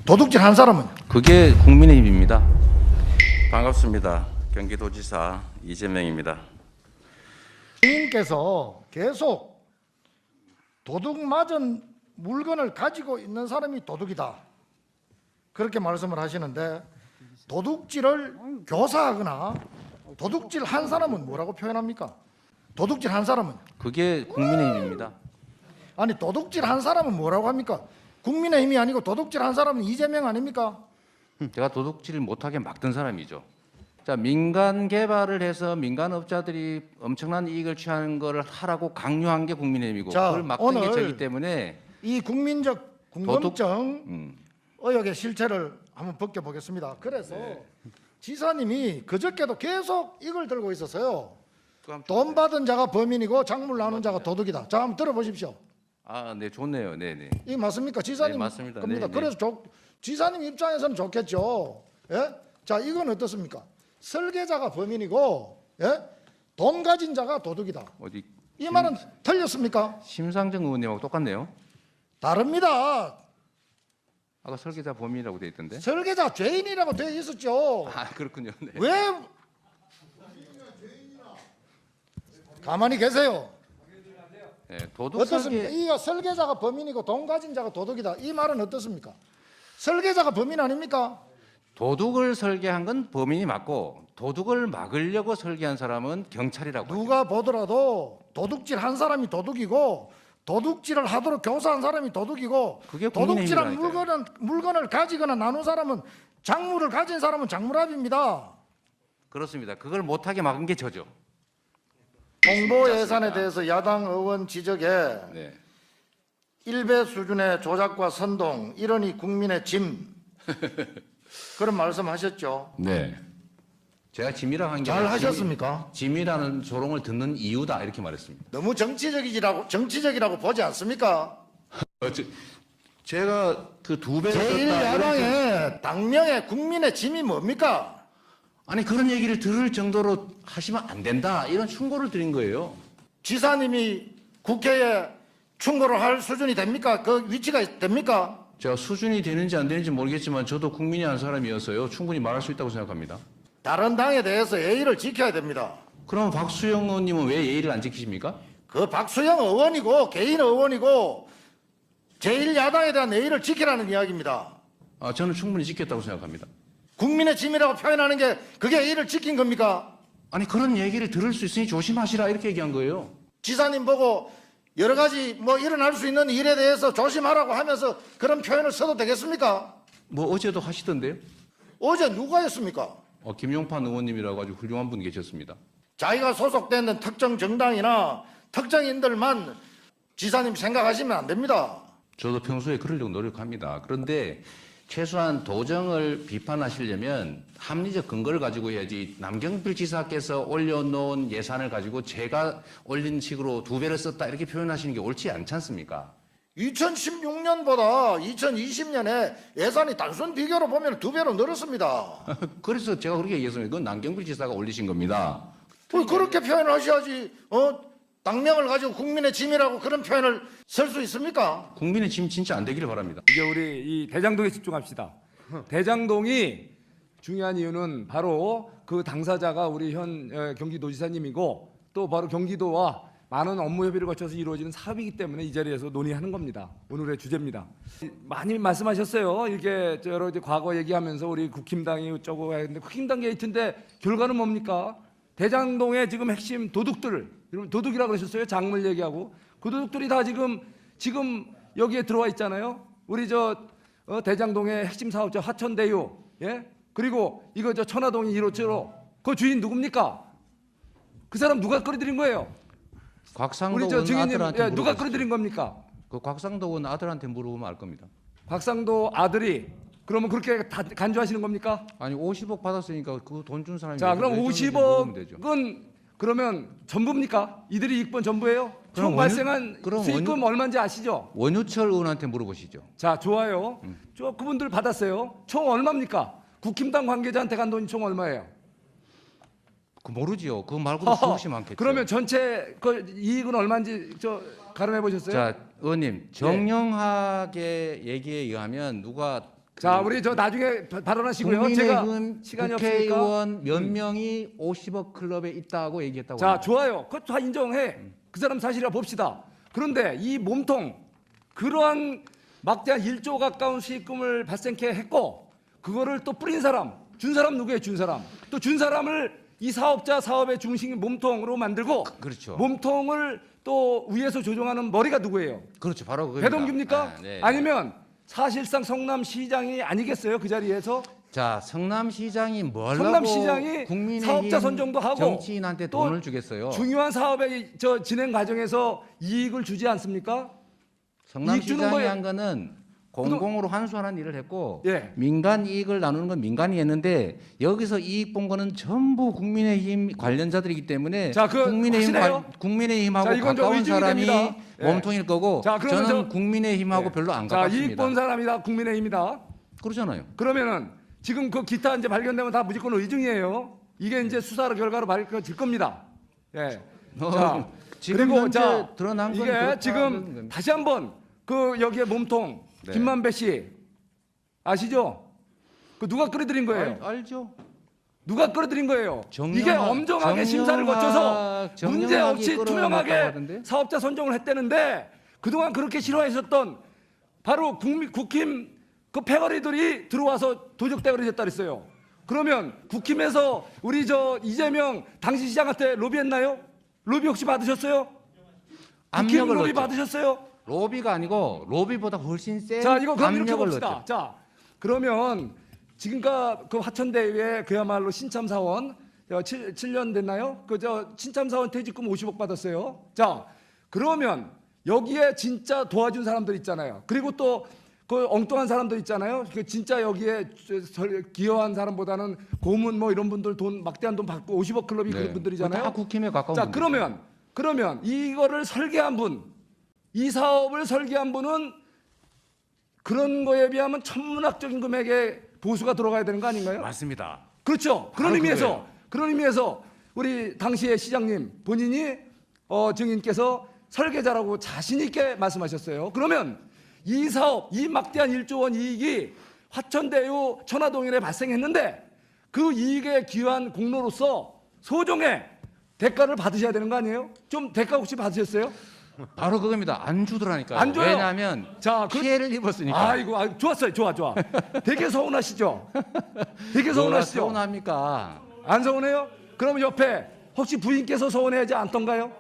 도둑질 한 사람은? 그게 국민의힘입니다. 반갑습니다. 경기도지사 이재명입니다. 주인께서 계속 도둑 맞은 물건을 가지고 있는 사람이 도둑이다, 그렇게 말씀을 하시는데, 도둑질을 교사하거나 도둑질 한 사람은 뭐라고 표현합니까? 도둑질 한 사람은? 그게 국민의힘입니다. 아니, 도둑질 한 사람은 뭐라고 합니까? 국민의힘이 아니고 도둑질 한 사람은 이재명 아닙니까? 제가 도둑질을 못하게 막던 사람이죠. 자, 민간 개발을 해서 민간업자들이 엄청난 이익을 취하는 걸 하라고 강요한 게 국민의힘이고, 자, 그걸 막던 게 오늘 저기 때문에 이 국민적 궁금증 의혹의 실체를 한번 벗겨보겠습니다. 그래서 지사님이 그저께도 계속 이걸 들고 있었어요. 돈 받은 자가 범인이고 작물 나눈 자가 도둑이다. 자, 한번 들어보십시오. 아, 네, 좋네요. 네, 네. 이게 맞습니까? 지사님 네, 맞습니다. 겁니다. 네, 네. 그래서 지사님 입장에서는 좋겠죠. 예? 자, 이건 어떻습니까? 설계자가 범인이고, 예? 돈 가진 자가 도둑이다. 어디 이 말은 틀렸습니까? 심상정 의원님하고 똑같네요. 다릅니다. 아까 설계자 범인이라고 돼 있던데. 설계자 죄인이라고 되어 있었죠. 아, 그렇군요. 네. 왜? 가만히 계세요. 네, 도둑 어떻습니까? 설계. 이 설계자가 범인이고 돈 가진 자가 도둑이다, 이 말은 어떻습니까? 설계자가 범인 아닙니까? 도둑을 설계한 건 범인이 맞고, 도둑을 막으려고 설계한 사람은 경찰이라고 하죠. 누가 보더라도 도둑질 한 사람이 도둑이고, 도둑질을 하도록 교사한 사람이 도둑이고, 그게 도둑질한 국민의힘이라니까요. 물건을 가지거나 나눈 사람은, 작물을 가진 사람은 작물압입니다. 그렇습니다. 그걸 못하게 막은 게 저죠. 홍보 예산에 대해서 야당 의원 지적에 네. 일배 수준의 조작과 선동, 이러니 국민의 짐, 그런 말씀하셨죠. 네. 제가 짐이라고 한 게 잘 하셨습니까? 짐이라는 조롱을 듣는 이유다 이렇게 말했습니다. 너무 정치적이라고 보지 않습니까? 제가 그 두 배를 제1야당의 당명의 국민의 짐이 뭡니까? 아니 그런 얘기를 들을 정도로 하시면 안 된다 이런 충고를 드린 거예요. 지사님이 국회에 충고를 할 수준이 됩니까? 그 위치가 됩니까? 제가 수준이 되는지 안 되는지 모르겠지만 저도 국민이 한 사람이어서요 충분히 말할 수 있다고 생각합니다. 다른 당에 대해서 예의를 지켜야 됩니다. 그럼 박수영 의원님은 왜 예의를 안 지키십니까? 그 박수영 의원이고 개인 의원이고 제1야당에 대한 예의를 지키라는 이야기입니다. 아, 저는 충분히 지켰다고 생각합니다. 국민의 짐이라고 표현하는 게 그게 예의를 지킨 겁니까? 아니 그런 얘기를 들을 수 있으니 조심하시라 이렇게 얘기한 거예요. 지사님 보고 여러 가지 일어날 수 있는 일에 대해서 조심하라고 하면서 그런 표현을 써도 되겠습니까? 뭐 어제도 하시던데요. 어제 누가 했습니까? 김용판 의원님이라고 아주 훌륭한 분이 계셨습니다. 자기가 소속된 특정 정당이나 특정인들만 지사님 생각하시면 안 됩니다. 저도 평소에 그러려고 노력합니다. 그런데 최소한 도정을 비판하시려면 합리적 근거를 가지고 해야지, 남경필 지사께서 올려놓은 예산을 가지고 제가 올린 식으로 두 배를 썼다 이렇게 표현하시는 게 옳지 않지 않습니까? 2016년보다 2020년에 예산이 단순 비교로 보면 2배로 늘었습니다. 그래서 제가 그렇게 얘기했습니다. 그건 남경필 지사가 올리신 겁니다. 그렇게 표현을 하셔야지. 당명을 가지고 국민의 짐이라고 그런 표현을 쓸 수 있습니까? 국민의 짐 진짜 안 되기를 바랍니다. 이제 우리 이 대장동에 집중합시다. 대장동이 중요한 이유는 바로 그 당사자가 우리 현 경기도지사님이고, 또 바로 경기도와 많은 업무 협의를 거쳐서 이루어지는 사업이기 때문에 이 자리에서 논의하는 겁니다. 오늘의 주제입니다. 많이 말씀하셨어요. 이게 여러 이제 과거 얘기하면서 우리 국힘당이 어쩌고 했는데, 국힘당 게이트인데 결과는 뭡니까? 대장동의 지금 핵심 도둑들, 여러분 도둑이라고 그러셨어요. 작물 얘기하고 그 도둑들이 다 지금 여기에 들어와 있잖아요. 우리 대장동의 핵심 사업자 화천대유, 예? 그리고 이거 천화동이 1호처로 그 주인 누굽니까? 그 사람 누가 끌어들인 거예요? 곽상도 우리 의원 증인님, 아들한테 누가 물어보시죠. 끌어들인 겁니까? 그 곽상도 의원 아들한테 물어보면 알 겁니다. 곽상도 아들이 그러면 그렇게 다 간주하시는 겁니까? 아니 50억 받았으니까 그 돈 준 사람이 자, 그럼 왜 줬는지 물어보면 되죠. 50억은 그러면 전부입니까? 이들이 이익번 전부예요? 그럼 총 발생한 그럼 수익금 얼마인지 아시죠? 원유철 의원한테 물어보시죠. 자, 좋아요. 그분들 받았어요. 총 얼마입니까? 국힘당 관계자한테 간 돈이 총 얼마예요? 그 모르지요. 그거 말고도 수없이 많겠죠. 그러면 전체 그 이익은 얼마인지 가름해 보셨어요? 자, 의원님 정령하게 얘기에 의하면 누가 자, 우리 저 나중에 발언하시고요. 제가 국민의힘 시간이 없으니까. 국회의원 몇 명이 50억 클럽에 있다고 얘기했다고. 자, 합니다. 좋아요. 그것도 다 인정해. 그 사람 사실이라 봅시다. 그런데 이 몸통 그러한 막대한 1조 가까운 수익금을 발생케 했고 그거를 또 뿌린 사람, 준 사람 누구예요? 준 사람. 또 준 사람을 이 사업자 사업의 중심 몸통으로 만들고 그렇죠. 몸통을 또 위에서 조종하는 머리가 누구예요? 그렇죠. 바로 그겁니다. 배동규입니까? 아, 네. 아니면 사실상 성남시장이 아니겠어요? 그 자리에서 자, 성남시장이 뭘 하고 성남시장이 국민의힘 사업자 선정도 하고 정치인한테 또 돈을 주겠어요. 중요한 사업의 저 진행 과정에서 이익을 주지 않습니까? 이익 주는 성남시장이 거에- 한 거는 공공으로 환수하는 일을 했고 예. 민간 이익을 나누는 건 민간이 했는데 여기서 이익 본 거는 전부 국민의힘 관련자들이기 때문에 자, 그 확실해요? 국민의힘하고 자, 이건 좀 가까운 의중이 사람이 됩니다. 예. 몸통일 거고 자, 그러면 저는 저- 국민의힘하고 예. 별로 안 자, 가깝습니다. 이익 본 사람이다. 국민의힘이다. 그러잖아요. 그러면은 지금 그 기타 이제 발견되면 다 무조건 의중이에요. 이게 이제 수사 결과로 밝혀질 겁니다. 예. 자, 지금 그리고 현재 자, 드러난 건 이게 그렇다는 지금 겁니다. 다시 한번 그 여기에 몸통 네. 김만배 씨 아시죠? 그 누가 끌어들인 거예요? 알죠. 누가 끌어들인 거예요? 정영학- 이게 엄정하게 심사를 거쳐서 정영학이 문제 없이 끌어냈다고 투명하게 하던데? 사업자 선정을 했다는데 그동안 그렇게 싫어하셨던 바로 국힘 그 패거리들이 들어와서 도적대거리 됐다 그랬어요. 그러면 국힘에서 우리 저 이재명 당시 시장한테 로비했나요? 로비 혹시 받으셨어요? 국힘 압력을 로비 넣었죠. 받으셨어요? 로비가 아니고 로비보다 훨씬 센 자, 이거 그럼 이렇게 압력을 봅시다. 넣었죠. 자, 그러면 지금까 그 화천대유에 그야말로 신참사원 7년 됐나요? 그 저 신참사원 퇴직금 50억 받았어요. 자, 그러면 여기에 진짜 도와준 사람들 있잖아요. 그리고 또 그 엉뚱한 사람들 있잖아요. 그 진짜 여기에 기여한 사람보다는 고문 뭐 이런 분들 돈 막대한 돈 받고 50억 클럽이 네. 그런 분들이잖아요. 다 국힘에 가까운 자, 분들이죠. 그러면 이거를 설계한 분, 이 사업을 설계한 분은 그런 거에 비하면 천문학적인 금액의 보수가 들어가야 되는 거 아닌가요? 맞습니다. 그렇죠. 그런 바로 의미에서 그런 의미에서 우리 당시의 시장님 본인이 증인께서 설계자라고 자신 있게 말씀하셨어요. 그러면 이 사업, 이 막대한 1조 원 이익이 화천대유 천화동인에 발생했는데 그 이익에 기여한 공로로서 소정의 대가를 받으셔야 되는 거 아니에요? 좀 대가 혹시 받으셨어요? 바로 그겁니다. 안 주더라니까요. 안 줘요. 왜냐하면 자, 피해를 입었으니까. 아이고, 좋았어요. 좋아. 되게 서운하시죠? 되게 뭐가 서운하시죠? 서운합니까? 안 서운해요? 그럼 옆에 혹시 부인께서 서운해하지 않던가요?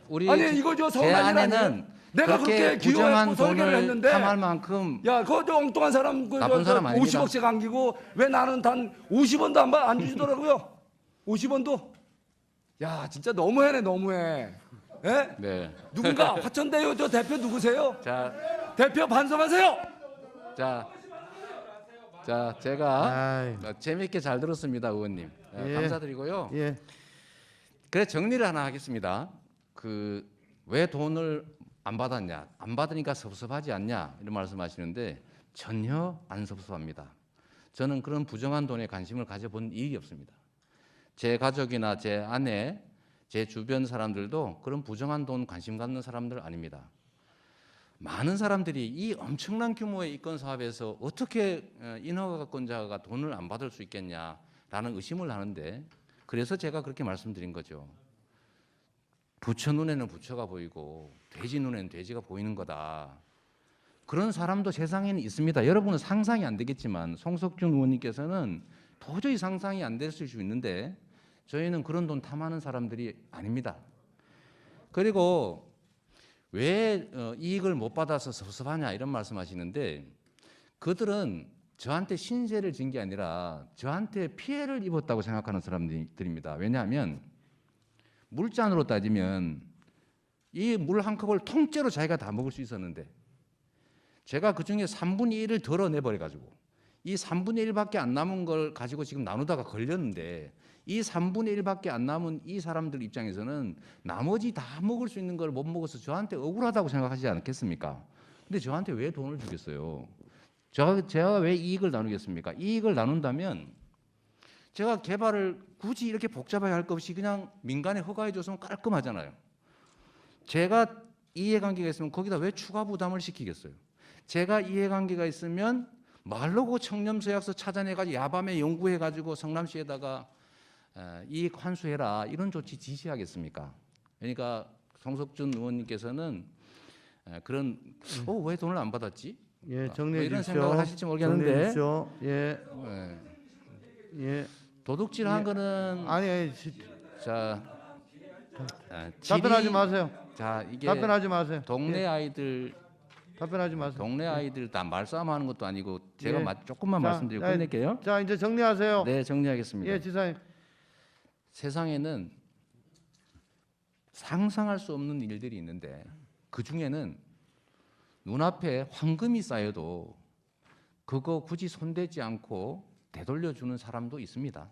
우리 아니, 이거 저 제 서운한 일 아내는 아니에요? 내가 그렇게 그렇게 부정한 기여했고 설계를 돈을 했는데 탐할 만큼 야, 그저 엉뚱한 사람 나쁜 사람 아닙니다. 50억씩 안기고 왜 나는 단 50원도 안 주시더라고요. 50원도. 야, 진짜 너무해. 예? 네. 누군가 화천대유 저 대표 누구세요? 자, 대표 반성하세요. 자, 제가 재미있게 잘 들었습니다, 의원님. 예. 감사드리고요. 예. 그래 정리를 하나 하겠습니다. 그 왜 돈을 안 받았냐, 안 받으니까 섭섭하지 않냐 이런 말씀하시는데 전혀 안 섭섭합니다. 저는 그런 부정한 돈에 관심을 가져본 이익이 없습니다. 제 가족이나 제 아내, 제 주변 사람들도 그런 부정한 돈 관심 갖는 사람들 아닙니다. 많은 사람들이 이 엄청난 규모의 이권 사업에서 어떻게 인허가권자가 돈을 안 받을 수 있겠냐라는 의심을 하는데 그래서 제가 그렇게 말씀드린 거죠. 부처 눈에는 부처가 보이고 돼지 눈에는 돼지가 보이는 거다. 그런 사람도 세상에는 있습니다. 여러분은 상상이 안 되겠지만 송석준 의원님께서는 도저히 상상이 안 될 수 있는데 저희는 그런 돈 탐하는 사람들이 아닙니다. 그리고 왜 이익을 못 받아서 섭섭하냐 이런 말씀하시는데 그들은 저한테 신세를 진 게 아니라 저한테 피해를 입었다고 생각하는 사람들입니다. 왜냐하면 물잔으로 따지면 이 물 한 컵을 통째로 자기가 다 먹을 수 있었는데 제가 그중에 3분의 1을 덜어내버려가지고 이 3분의 1밖에 안 남은 걸 가지고 지금 나누다가 걸렸는데 이 3분의 1밖에 안 남은 이 사람들 입장에서는 나머지 다 먹을 수 있는 걸 못 먹어서 저한테 억울하다고 생각하지 않겠습니까? 근데 저한테 왜 돈을 주겠어요? 제가 왜 이익을 나누겠습니까? 이익을 나눈다면 제가 개발을 굳이 이렇게 복잡하게 할 것 없이 그냥 민간에 허가해 줬으면 깔끔하잖아요. 제가 이해관계가 있으면 거기다 왜 추가 부담을 시키겠어요? 제가 이해관계가 있으면 말로 그 청렴서약서 찾아내가지고 야밤에 연구해가지고 성남시에다가 이익 환수해라 이런 조치 지시하겠습니까? 그러니까 송석준 의원님께서는 그런 왜 돈을 안 받았지? 예, 뭐 정리해 이런 주십시오. 생각을 하실지 모르겠는데 정리해 주십시오. 예, 예. 예. 도둑질한 거는 아니, 자 답변하지 마세요. 자 이게 답변하지 마세요. 동네 예, 아이들 답변하지 마세요. 동네 아이들 다 말싸움하는 것도 아니고 제가 예. 조금만 자, 말씀드리고 자, 끝낼게요. 자, 이제 정리하세요. 네, 정리하겠습니다. 예, 지사님. 세상에는 상상할 수 없는 일들이 있는데 그 중에는 눈앞에 황금이 쌓여도 그거 굳이 손대지 않고 되돌려 주는 사람도 있습니다.